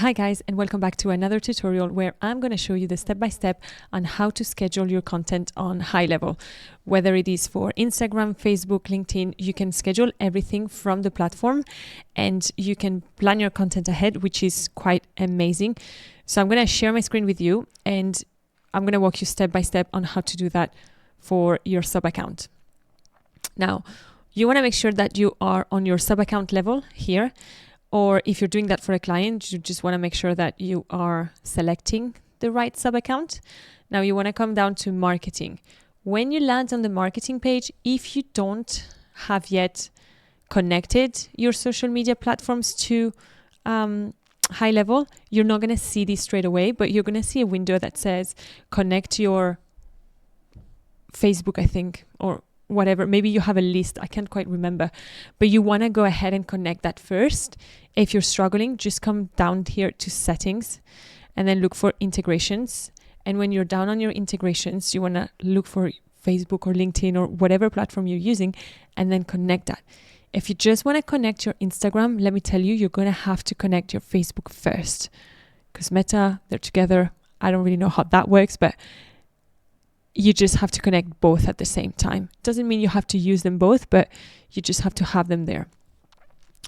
Hi guys, and welcome back to another tutorial where I'm going to show you the step-by-step on how to schedule your content on HighLevel. Whether it is for Instagram, Facebook, LinkedIn, you can schedule everything from the platform and you can plan your content ahead, which is quite amazing. So I'm going to share my screen with you and I'm going to walk you step by step on how to do that for your sub account. Now, you want to make sure that you are on your sub account level here. Or if you're doing that for a client, you just want to make sure that you are selecting the right sub account. Now you want to come down to marketing. When you land on the marketing page, if you don't have yet connected your social media platforms to HighLevel, you're not going to see this straight away, but you're going to see a window that says connect your Facebook, I think, or whatever. Maybe you have a list, I can't quite remember, but you want to go ahead and connect that first. If you're struggling, just come down here to settings and then look for integrations. And when you're down on your integrations, you want to look for Facebook or LinkedIn or whatever platform you're using and then connect that. If you just want to connect your Instagram, let me tell you, you're going to have to connect your Facebook first because Meta, they're together. I don't really know how that works, but you just have to connect both at the same time. Doesn't mean you have to use them both, but you just have to have them there.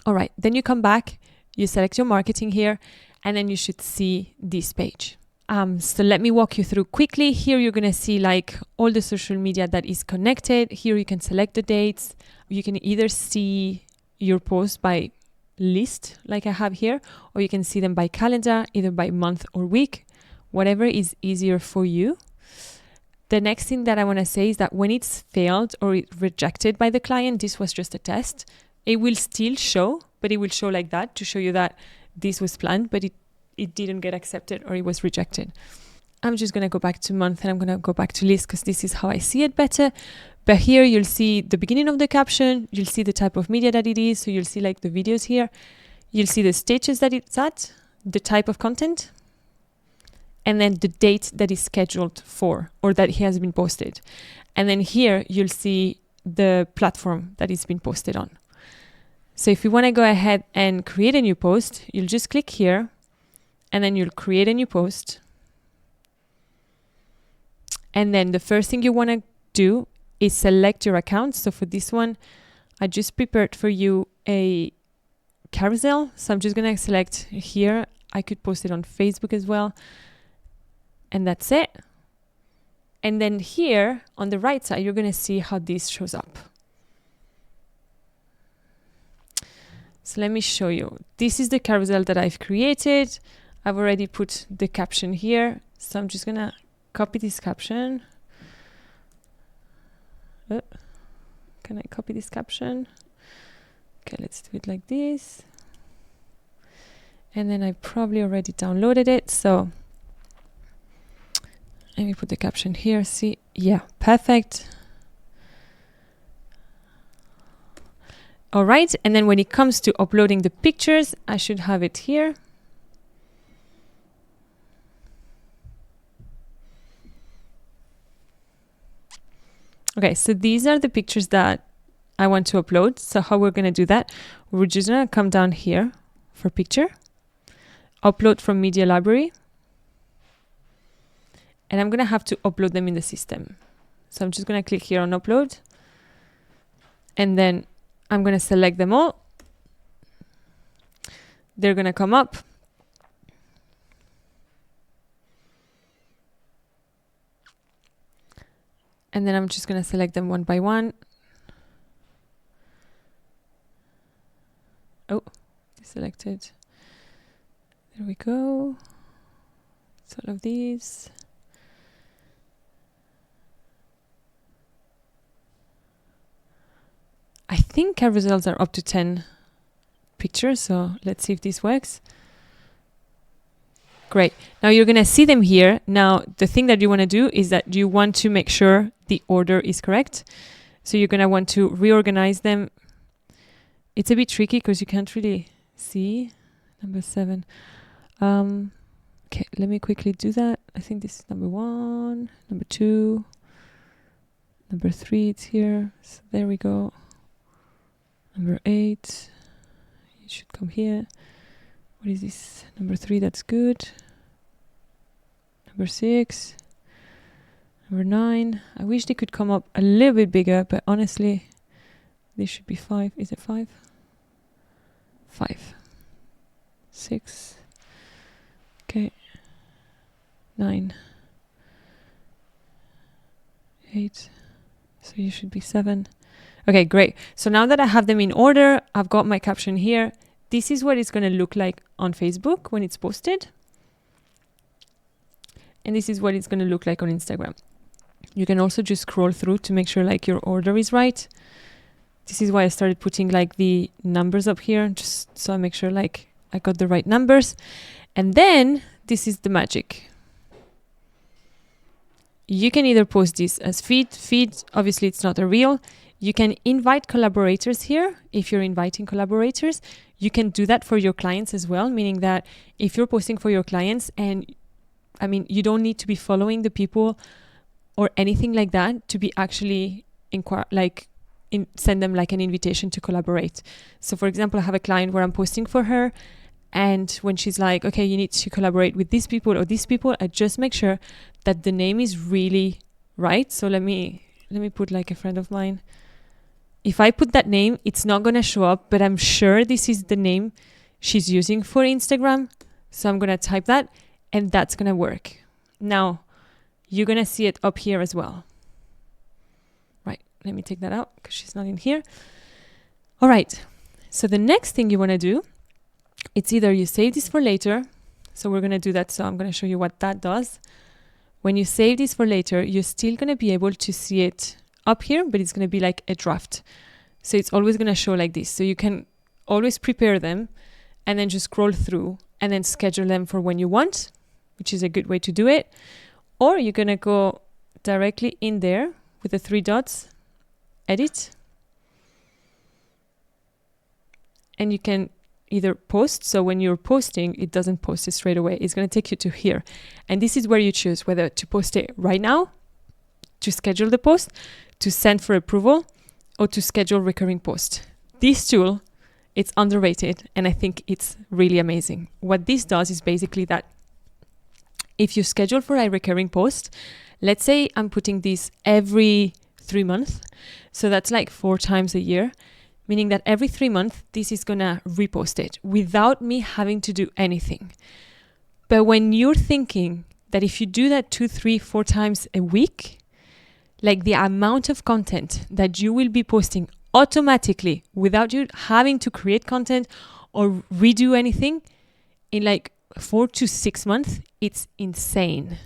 All right, then you come back, you select your marketing here, and then you should see this page. So let me walk you through quickly. Here you're gonna see like all the social media that is connected. Here you can select the dates. You can either see your posts by list, like I have here, or you can see them by calendar, either by month or week, whatever is easier for you. The next thing that I want to say is that when it's failed or it's rejected by the client, this was just a test, it will still show, but it will show like that to show you that this was planned, but it didn't get accepted or it was rejected. I'm just going to go back to month and I'm going to go back to list because this is how I see it better. But here you'll see the beginning of the caption, you'll see the type of media that it is. So you'll see like the videos here, you'll see the stages that it's at, the type of content, and then the date that is scheduled for or that he has been posted. And then here you'll see the platform that it's been posted on. So if you want to go ahead and create a new post, you'll just click here and then you'll create a new post. And then the first thing you want to do is select your account. So for this one, I just prepared for you a carousel. So I'm just going to select here. I could post it on Facebook as well. And that's it. And then here on the right side, you're going to see how this shows up. So let me show you. This is the carousel that I've created. I've already put the caption here. So I'm just going to copy this caption. Can I copy this caption? Okay, let's do it like this. And then I probably already downloaded it. So let me put the caption here. See, yeah, perfect. All right, and then when it comes to uploading the pictures, I should have it here. Okay, so these are the pictures that I want to upload. So how we're going to do that, we're just going to come down here for picture, upload from media library. And I'm going to have to upload them in the system. So I'm just going to click here on upload. And then I'm going to select them all. They're going to come up. And then I'm just going to select them one by one. Oh, selected. There we go. It's all of these. I think carousels are up to 10 pictures, so let's see if this works. Great. Now you're going to see them here. Now, the thing that you want to do is that you want to make sure the order is correct. So you're going to want to reorganize them. It's a bit tricky because you can't really see. Number 7. Okay, let me quickly do that. I think this is number 1, number 2, number 3, it's here. So there we go. Number 8, it should come here. What is this? Number 3, that's good. Number 6. Number 9. I wish they could come up a little bit bigger, but honestly, this should be 5. Is it 5? 5. 6. Okay. 9. 8. So you should be 7. Okay, great. So now that I have them in order, I've got my caption here. This is what it's going to look like on Facebook when it's posted. And this is what it's going to look like on Instagram. You can also just scroll through to make sure like your order is right. This is why I started putting like the numbers up here, just so I make sure like I got the right numbers. And then this is the magic. You can either post this as feed, obviously it's not a reel. You can invite collaborators here. If you're inviting collaborators, you can do that for your clients as well, meaning that if you're posting for your clients and you don't need to be following the people or anything like that to be actually send them like an invitation to collaborate. So for example, I have a client where I'm posting for her, and when she's like, okay, you need to collaborate with these people or these people, I just make sure that the name is really right. So let me put like a friend of mine. If I put that name, it's not going to show up, but I'm sure this is the name she's using for Instagram. So I'm going to type that, and that's going to work. Now, you're going to see it up here as well. Right, let me take that out because she's not in here. All right, so the next thing you want to do, it's either you save this for later. So we're going to do that. So I'm going to show you what that does. When you save this for later, you're still going to be able to see it up here, but it's going to be like a draft. So it's always going to show like this. So you can always prepare them and then just scroll through and then schedule them for when you want, which is a good way to do it. Or you're going to go directly in there with the 3 dots, edit. And you can either post. So when you're posting, it doesn't post it straight away. It's going to take you to here. And this is where you choose whether to post it right now, to schedule the post, to send for approval, or to schedule recurring post. This tool, it's underrated, and I think it's really amazing. What this does is basically that if you schedule for a recurring post, let's say I'm putting this every 3 months, so that's like 4 times a year, meaning that every 3 months, this is gonna repost it without me having to do anything. But when you're thinking that if you do that 2, 3, 4 times a week, like the amount of content that you will be posting automatically without you having to create content or redo anything in like 4 to 6 months, it's insane.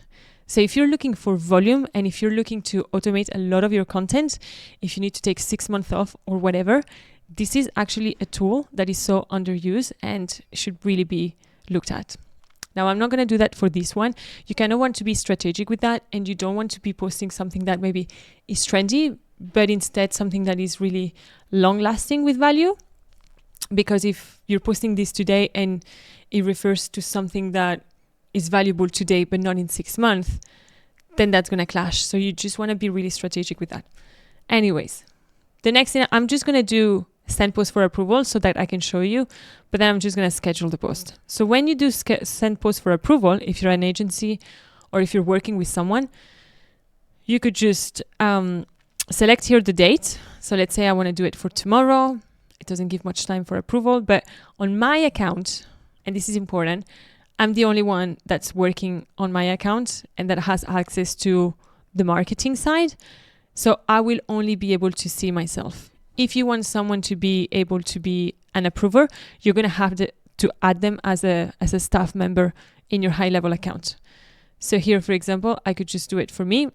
So if you're looking for volume and if you're looking to automate a lot of your content, if you need to take 6 months off or whatever, this is actually a tool that is so underused and should really be looked at. Now, I'm not going to do that for this one. You kind of want to be strategic with that, and you don't want to be posting something that maybe is trendy, but instead something that is really long-lasting with value. Because if you're posting this today and it refers to something that is valuable today but not in 6 months, then that's going to clash. So you just want to be really strategic with that. Anyways, the next thing, I'm just going to do send post for approval so that I can show you, but then I'm just going to schedule the post. So when you do send post for approval, if you're an agency or if you're working with someone, you could just select here the date. So let's say I want to do it for tomorrow. It doesn't give much time for approval, but on my account, and this is important, I'm the only one that's working on my account and that has access to the marketing side. So I will only be able to see myself. If you want someone to be able to be an approver, you're going to have to add them as a staff member in your HighLevel account. So here, for example, I could just do it for me.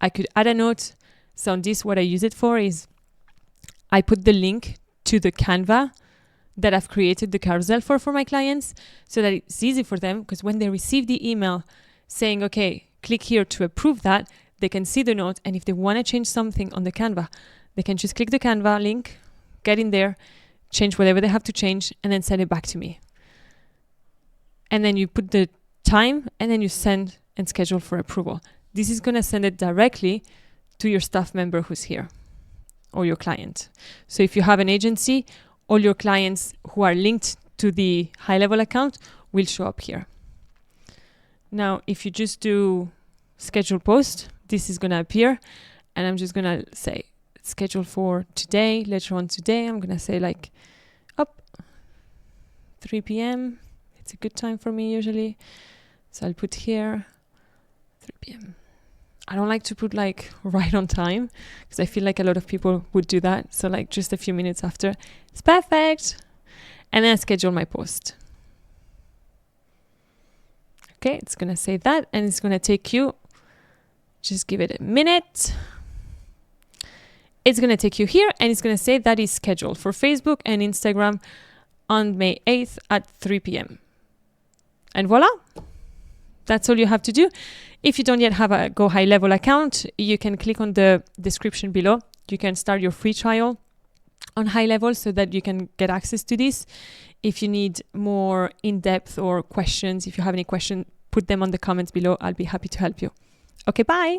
I could add a note. So on this, what I use it for is I put the link to the Canva that I've created the carousel for my clients so that it's easy for them, because when they receive the email saying, okay, click here to approve that, they can see the note. And if they want to change something on the Canva, they can just click the Canva link, get in there, change whatever they have to change, and then send it back to me. And then you put the time, and then you send and schedule for approval. This is going to send it directly to your staff member who's here or your client. So if you have an agency, all your clients who are linked to the HighLevel account will show up here. Now, if you just do schedule post, this is going to appear, and I'm just going to say schedule for today, later on today. I'm going to say like up 3 p.m. It's a good time for me usually. So I'll put here 3 p.m. I don't like to put like right on time because I feel like a lot of people would do that. So like just a few minutes after, it's perfect. And then I schedule my post. Okay, it's going to say that, and it's going to take you, just give it a minute. It's going to take you here, and it's going to say that is scheduled for Facebook and Instagram on May 8th at 3 p.m. And voila, that's all you have to do. If you don't yet have a Go HighLevel account, you can click on the description below. You can start your free trial on HighLevel so that you can get access to this. If you need more in-depth or questions, if you have any questions, put them on the comments below. I'll be happy to help you. Okay, bye.